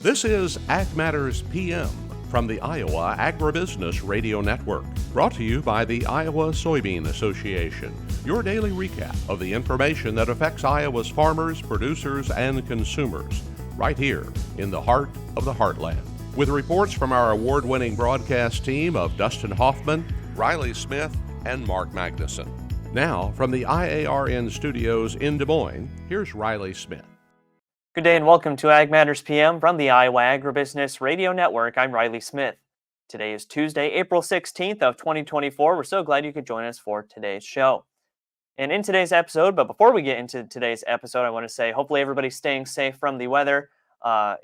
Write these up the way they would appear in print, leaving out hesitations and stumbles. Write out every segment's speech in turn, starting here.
This is Ag Matters PM from the Iowa Agribusiness Radio Network, brought to you by the Iowa Soybean Association, your daily recap of the information that affects Iowa's farmers, producers, and consumers, right here in the heart of the heartland. With reports from our award-winning broadcast team of Dustin Hoffman, Riley Smith, and Mark Magnuson. Now, from the IARN studios in Des Moines, here's Riley Smith. Good day and welcome to Ag Matters PM from the Iowa Agribusiness Radio Network. I'm Riley Smith. Today is Tuesday, April 16th of 2024. We're so glad you could join us for today's show. And in today's episode, but before we get into today's episode, I want to say hopefully everybody's staying safe from the weather.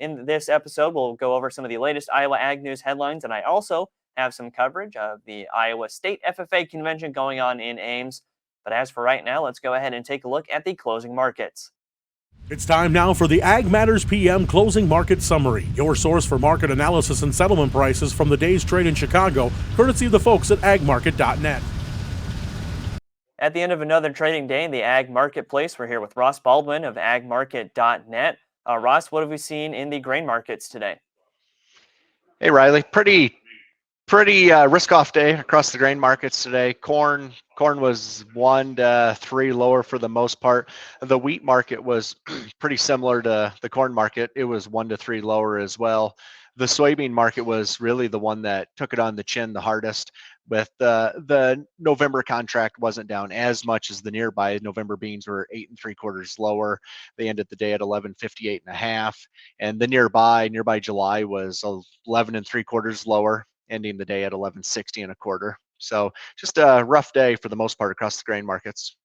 In this episode, we'll go over some of the latest Iowa Ag News headlines, and I also have some coverage of the Iowa State FFA Convention going on in Ames. But as for right now, let's go ahead and take a look at the closing markets. It's time now for the Ag Matters PM Closing Market Summary, your source for market analysis and settlement prices from the day's trade in Chicago, courtesy of the folks at agmarket.net. At the end of another trading day in the ag marketplace, we're here with Ross Baldwin of agmarket.net. Ross, what have we seen in the grain markets today? Hey, Riley. Pretty risk-off day across the grain markets today. Corn was 1 to 3 lower for the most part. The wheat market was pretty similar to the corn market. It was 1 to 3 lower as well. The soybean market was really the one that took it on the chin the hardest. With the November contract wasn't down as much as the nearby. November beans were 8 3/4 lower. They ended the day at 11.58.5, and the nearby July was 11 3/4 lower, ending the day at 11.60 1/4. So just a rough day for the most part across the grain markets.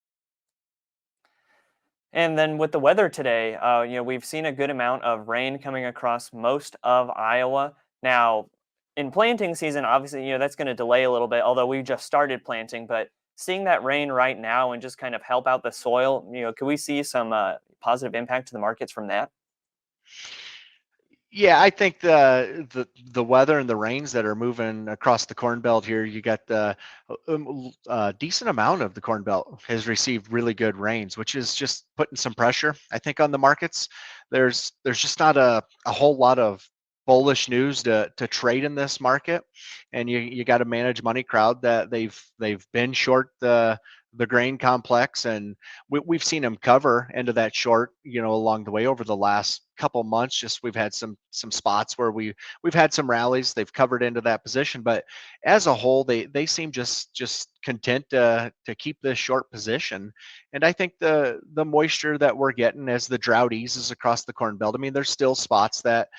And then with the weather today, we've seen a good amount of rain coming across most of Iowa. Now, in planting season, obviously, that's going to delay a little bit, although we just started planting. But seeing that rain right now and just kind of help out the soil, could we see some positive impact to the markets from that? Yeah, I think the weather and the rains that are moving across the Corn Belt here, you got the decent amount of the Corn Belt has received really good rains, which is just putting some pressure, I think, on the markets. There's just not a whole lot of bullish news to trade in this market, and you got to manage money crowd that they've been short the grain complex, and we've seen them cover into that short along the way over the last couple months. Just we've had some spots where we've had some rallies, they've covered into that position, but as a whole they seem just content to keep this short position. And I think the moisture that we're getting as the drought eases across the Corn Belt, I mean, there's still spots that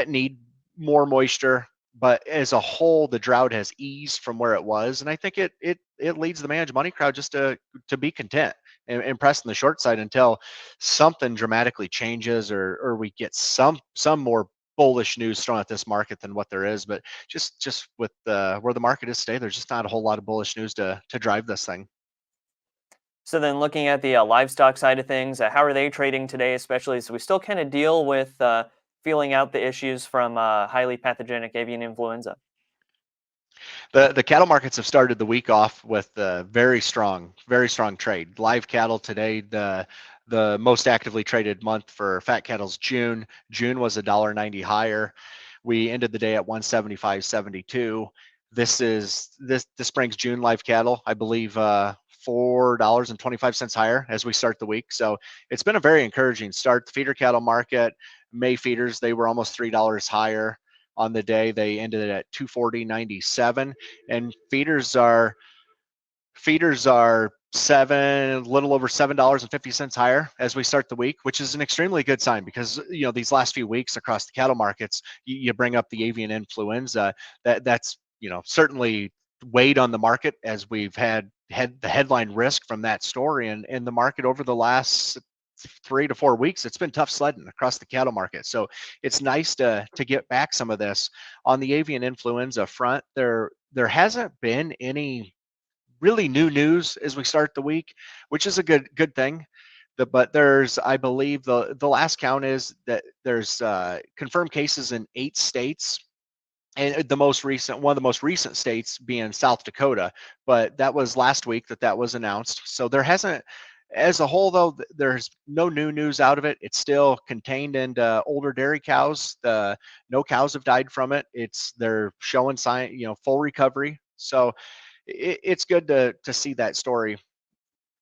need more moisture, but as a whole the drought has eased from where it was, and I think it leads the managed money crowd just to be content and press on the short side until something dramatically changes or we get some more bullish news thrown at this market than what there is. But just with where the market is today, there's just not a whole lot of bullish news to drive this thing. So then looking at the livestock side of things, how are they trading today, especially as we still kind of deal with feeling out the issues from highly pathogenic avian influenza? The cattle markets have started the week off with a very strong trade. Live cattle today, the most actively traded month for fat cattle's June. June was $1.90 higher. We ended the day at 175.72. This brings June live cattle, I believe, $4.25 higher as we start the week. So it's been a very encouraging start. The feeder cattle market, May feeders, they were almost $3 higher on the day. They ended it at 240.97, and feeders are a little over $7.50 higher as we start the week, which is an extremely good sign because these last few weeks across the cattle markets, you bring up the avian influenza, that's certainly weighed on the market as we've had the headline risk from that story, and the market over the last 3 to 4 weeks, it's been tough sledding across the cattle market. So it's nice to get back some of this. On the avian influenza front, there hasn't been any really new news as we start the week, which is a good thing. But there's, I believe, the last count is that there's confirmed cases in 8 states, and one of the most recent states being South Dakota. But that was last week that was announced. So there hasn't As a whole, though, there's no new news out of it. It's still contained into older dairy cows. No cows have died from it. They're showing sign, full recovery. So it's good to see that story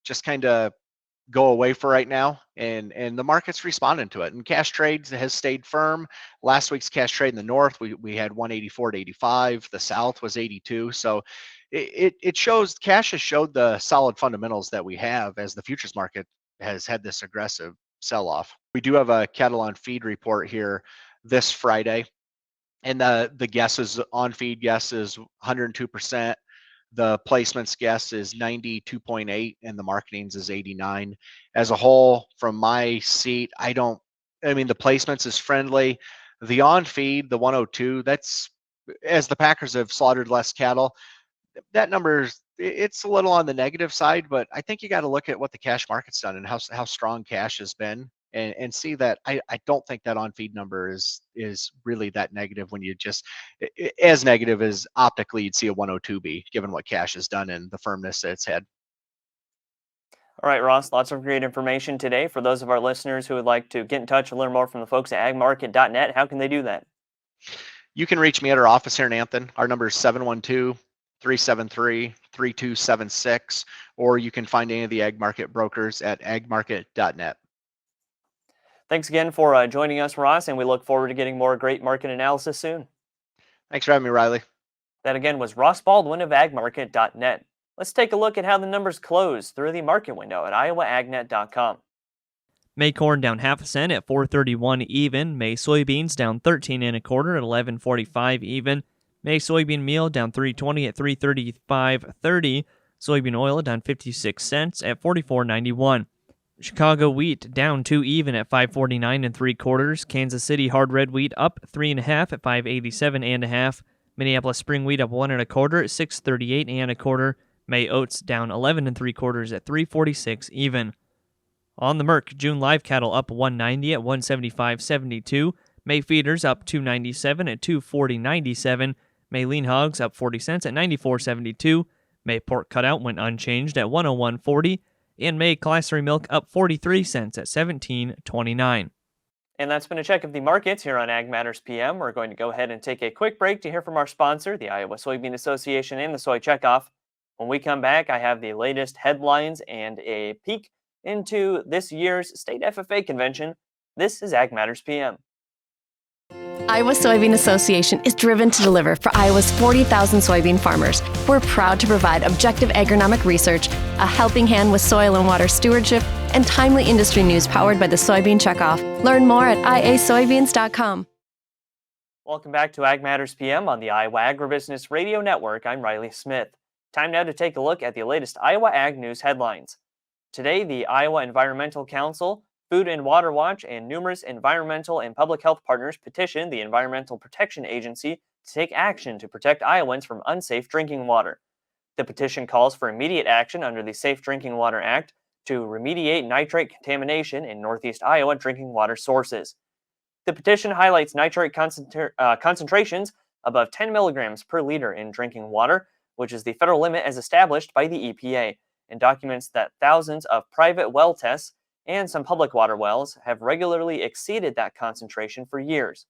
just kind of go away for right now, and the market's responding to it. And cash trades has stayed firm. Last week's cash trade in the north, we had 184 to 85. The south was 82. So it shows, cash has showed the solid fundamentals that we have as the futures market has had this aggressive sell off. We do have a cattle on feed report here this Friday, and the guesses on feed guess is 102%. The placements guess is 92.8, and the marketing's is 89. As a whole, from my seat, the placements is friendly. The on feed, the 102, that's as the Packers have slaughtered less cattle. That number, it's a little on the negative side, but I think you got to look at what the cash market's done and how strong cash has been, and see that I don't think that on feed number is really that negative when you just as negative as optically you'd see a 102 be, given what cash has done and the firmness that it's had. All right, Ross, lots of great information today. For those of our listeners who would like to get in touch and learn more from the folks at agmarket.net, how can they do that? You can reach me at our office here in Anthon. Our number is 712-373-3276, or you can find any of the ag market brokers at agmarket.net. Thanks again for joining us, Ross, and we look forward to getting more great market analysis soon. Thanks for having me, Riley. That again was Ross Baldwin of agmarket.net. Let's take a look at how the numbers closed through the market window at iowaagnet.com. May corn down half a cent at $4.31 even. May soybeans down 13 1/4 at $11.45 even. May soybean meal down 3.20 at $3.35.30. Soybean oil down 56 cents at $44.91. Chicago wheat down 2 even at $5.49 3/4. Kansas City hard red wheat up 3 1/2 at $5.87 1/2. Minneapolis spring wheat up 1 1/4 at $6.38 1/4. May oats down 11 3/4 at $3.46 even. On the Merc, June live cattle up 190 at 175.72. May feeders up 297 at 240.97. May lean hogs up 40 cents at 94.72. May pork cutout went unchanged at 101.40. And May class 3 milk up 43 cents at 17.29. And that's been a check of the markets here on Ag Matters PM. We're going to go ahead and take a quick break to hear from our sponsor, the Iowa Soybean Association and the Soy Checkoff. When we come back, I have the latest headlines and a peek into this year's state FFA convention. This is Ag Matters PM. Iowa Soybean Association is driven to deliver for Iowa's 40,000 soybean farmers. We're proud to provide objective agronomic research, a helping hand with soil and water stewardship, and timely industry news powered by the Soybean Checkoff. Learn more at iasoybeans.com. Welcome back to Ag Matters PM on the Iowa Agribusiness Radio Network. I'm Riley Smith. Time now to take a look at the latest Iowa Ag News headlines. Today, the Iowa Environmental Council, Food and Water Watch, and numerous environmental and public health partners petitioned the Environmental Protection Agency to take action to protect Iowans from unsafe drinking water. The petition calls for immediate action under the Safe Drinking Water Act to remediate nitrate contamination in Northeast Iowa drinking water sources. The petition highlights nitrate concentrations above 10 milligrams per liter in drinking water, which is the federal limit as established by the EPA, and documents that thousands of private well tests and some public water wells have regularly exceeded that concentration for years.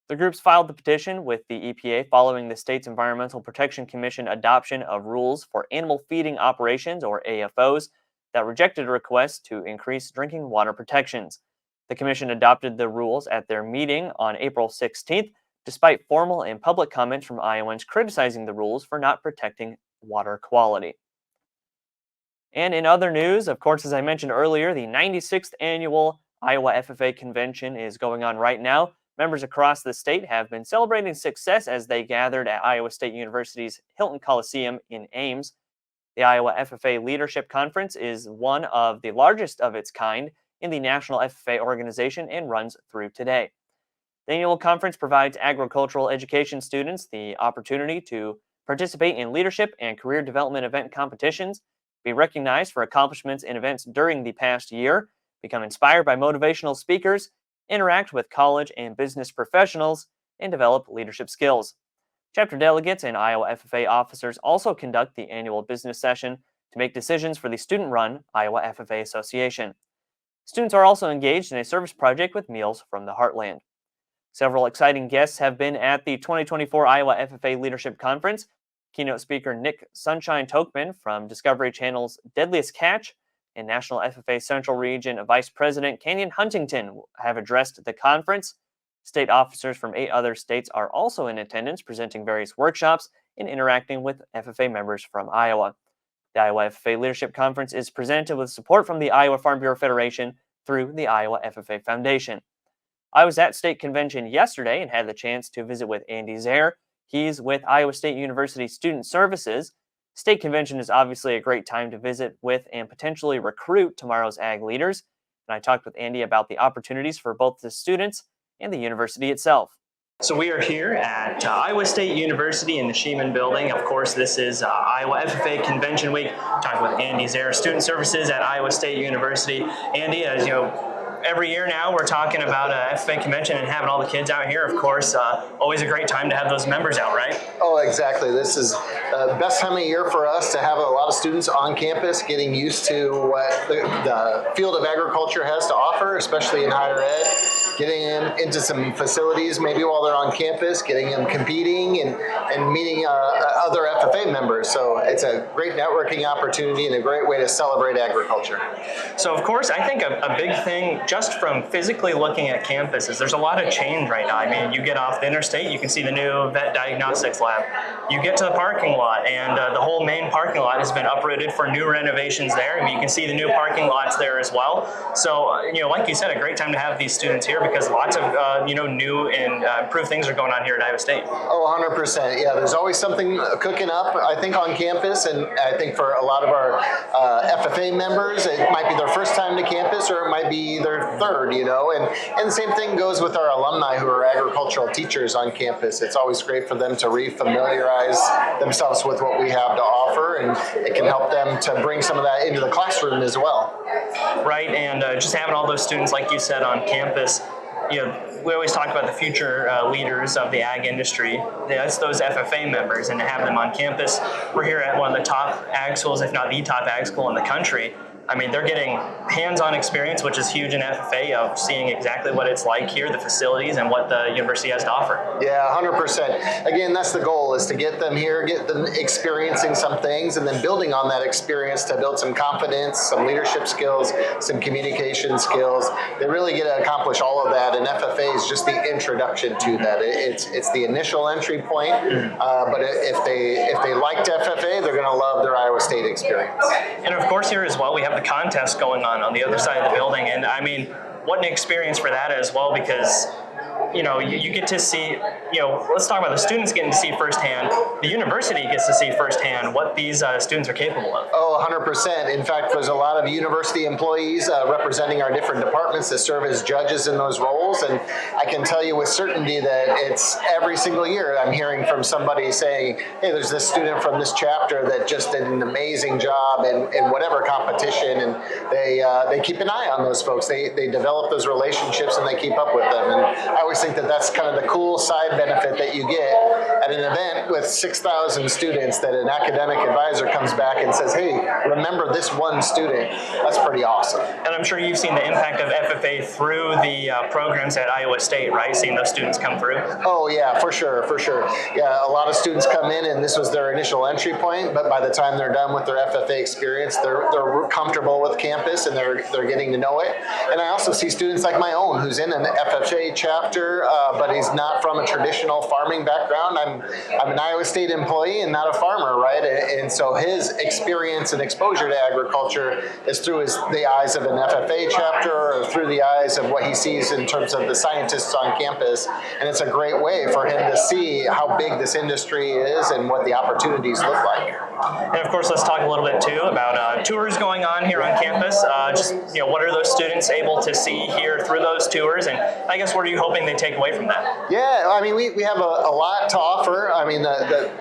The groups filed the petition with the EPA following the state's Environmental Protection Commission adoption of rules for animal feeding operations, or AFOs, that rejected a request to increase drinking water protections. The commission adopted the rules at their meeting on April 16th, despite formal and public comments from Iowans criticizing the rules for not protecting water quality. And in other news, of course, as I mentioned earlier, the 96th annual Iowa FFA convention is going on right now. Members across the state have been celebrating success as they gathered at Iowa State University's Hilton Coliseum in Ames. The Iowa FFA Leadership Conference is one of the largest of its kind in the National FFA organization and runs through today. The annual conference provides agricultural education students the opportunity to participate in leadership and career development event competitions, be recognized for accomplishments in events during the past year, become inspired by motivational speakers, interact with college and business professionals, and develop leadership skills. Chapter delegates and Iowa FFA officers also conduct the annual business session, to make decisions for the student-run Iowa FFA Association. Students are also engaged in a service project with Meals from the Heartland. Several exciting guests have been at the 2024 Iowa FFA Leadership Conference. Keynote speaker Nick Sunshine Tokman from Discovery Channel's Deadliest Catch and National FFA Central Region Vice President Kenyon Huntington have addressed the conference. State officers from 8 other states are also in attendance, presenting various workshops and interacting with FFA members from Iowa. The Iowa FFA Leadership Conference is presented with support from the Iowa Farm Bureau Federation through the Iowa FFA Foundation. I was at state convention yesterday and had the chance to visit with Andy Zehr. He's with Iowa State University Student Services. State convention is obviously a great time to visit with and potentially recruit tomorrow's ag leaders. And I talked with Andy about the opportunities for both the students and the university itself. So we are here at Iowa State University in the Sheeman Building. Of course, this is Iowa FFA Convention Week. Talking with Andy Zehr, Student Services at Iowa State University. Andy, as you know, every year now we're talking about a FFA convention and having all the kids out here. Of course, always a great time to have those members out, right? Oh, exactly. This is the best time of year for us to have a lot of students on campus getting used to what the field of agriculture has to offer, especially in higher ed. Getting them into some facilities maybe while they're on campus, getting them competing and meeting other FFA members. So it's a great networking opportunity and a great way to celebrate agriculture. So of course, I think a big thing just from physically looking at campus is there's a lot of change right now. I mean, you get off the interstate, you can see the new vet diagnostics lab. You get to the parking lot and the whole main parking lot has been uprooted for new renovations there. I mean, you can see the new parking lots there as well. So, like you said, a great time to have these students here because lots of, new and improved things are going on here at Iowa State. Oh, 100%. Yeah, there's always something cooking up, I think, on campus. And I think for a lot of our FFA members, it might be their first time to campus or it might be their third, And the same thing goes with our alumni who are agricultural teachers on campus. It's always great for them to re-familiarize themselves with what we have to offer, and it can help them to bring some of that into the classroom as well. Right, and just having all those students, like you said, on campus, we always talk about the future leaders of the ag industry. That's those FFA members, and to have them on campus. We're here at one of the top ag schools, if not the top ag school in the country. I mean, they're getting hands-on experience, which is huge in FFA, of seeing exactly what it's like here, the facilities, and what the university has to offer. Yeah, 100%. Again, that's the goal, is to get them here, get them experiencing some things, and then building on that experience to build some confidence, some leadership skills, some communication skills. They really get to accomplish all of that, and FFA is just the introduction to that. It's the initial entry point, but if they liked FFA, they're going to love their Iowa State experience. And of course, here as well, we have the contest going on the other side of the building, and I mean, what an experience for that as well, because you get to see, let's talk about the students getting to see firsthand. The university gets to see firsthand what these students are capable of. Oh, 100%. In fact, there's a lot of university employees representing our different departments that serve as judges in those roles. And I can tell you with certainty that it's every single year I'm hearing from somebody saying, hey, there's this student from this chapter that just did an amazing job in whatever competition. And they keep an eye on those folks. They develop those relationships and they keep up with them. And I always think that that's kind of the cool side benefit that you get at an event with 6,000 students, that an academic advisor comes back and says, hey, remember this one student. That's pretty awesome. And I'm sure you've seen the impact of FFA through the programs at Iowa State, right? Seeing those students come through. Oh, yeah, for sure. Yeah, a lot of students come in and this was their initial entry point, but by the time they're done with their FFA experience, they're comfortable with campus and they're getting to know it. And I also see students like my own who's in an FFA chapter, but he's not from a traditional farming background. I'm an Iowa State employee and not a farmer, right? And so his experience and exposure to agriculture is through the eyes of an FFA chapter or through the eyes of what he sees in terms of the scientists on campus. And it's a great way for him to see how big this industry is and what the opportunities look like. And of course, let's talk a little bit too about tours going on here on campus. What are those students able to see here through those tours? And I guess what are you hoping they take away from that? Yeah, I mean, we have a lot to offer. I mean,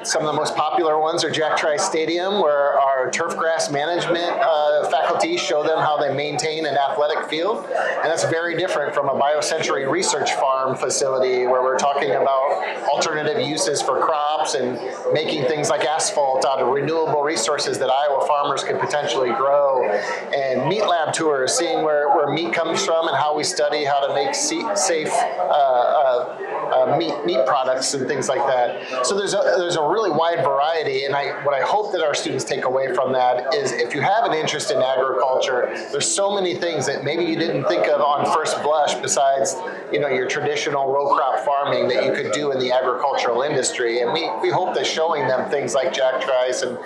some of the most popular ones are Jack Trice Stadium, where our turf grass management faculty show them how they maintain an athletic field. And that's very different from a biosensory research farm facility where we're talking about about alternative uses for crops and making things like asphalt out of renewable resources that Iowa farmers could potentially grow, and meat lab tours, seeing where meat comes from and how we study how to make safe meat products and things like that. So there's a really wide variety, and what I hope that our students take away from that is, if you have an interest in agriculture, there's so many things that maybe you didn't think of on first blush besides your traditional row crop farming that you could do in the agricultural industry. And we hope that showing them things like Jack Trice and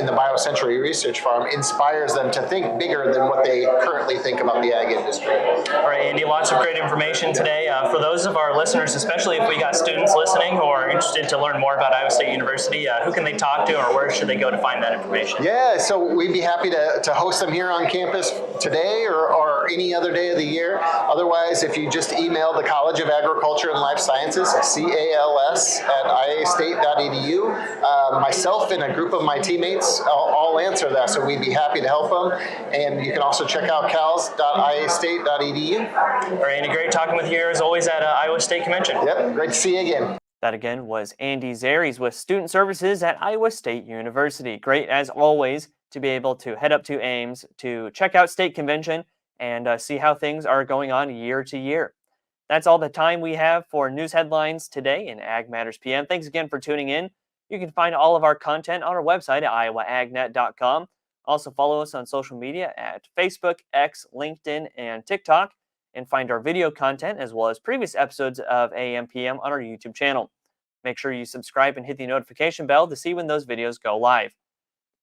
the BioCentury Research Farm inspires them to think bigger than what they currently think about the ag industry. All right, Andy, lots of great information today. For those of our listeners, especially if we got students listening who are interested to learn more about Iowa State University, who can they talk to, or where should they go to find that information? Yeah, so we'd be happy to host them here on campus today or any other day of the year. Otherwise, if you just email the College of Agriculture and Life Sciences, CALS@iastate.edu, myself and a group of my teammates all answer that, so we'd be happy to help them. And you can also check out cals.iastate.edu. All right, Andy, great talking with you here as always at Iowa State Convention. Yep, great to see you again. That again was Andy Zehr. He's with Student Services at Iowa State University. Great as always to be able to head up to Ames to check out State Convention and see how things are going on year to year. That's all the time we have for news headlines today in Ag Matters PM. Thanks again for tuning in. You can find all of our content on our website at iowaagnet.com. Also follow us on social media at Facebook, X, LinkedIn, and TikTok, and find our video content as well as previous episodes of AM PM on our YouTube channel. Make sure you subscribe and hit the notification bell to see when those videos go live.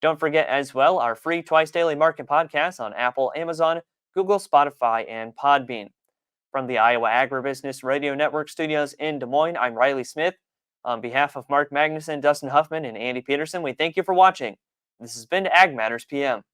Don't forget as well our free twice daily market podcast on Apple, Amazon, Google, Spotify, and Podbean. From the Iowa Agribusiness Radio Network studios in Des Moines, I'm Riley Smith. On behalf of Mark Magnuson, Dustin Huffman, and Andy Peterson, we thank you for watching. This has been Ag Matters PM.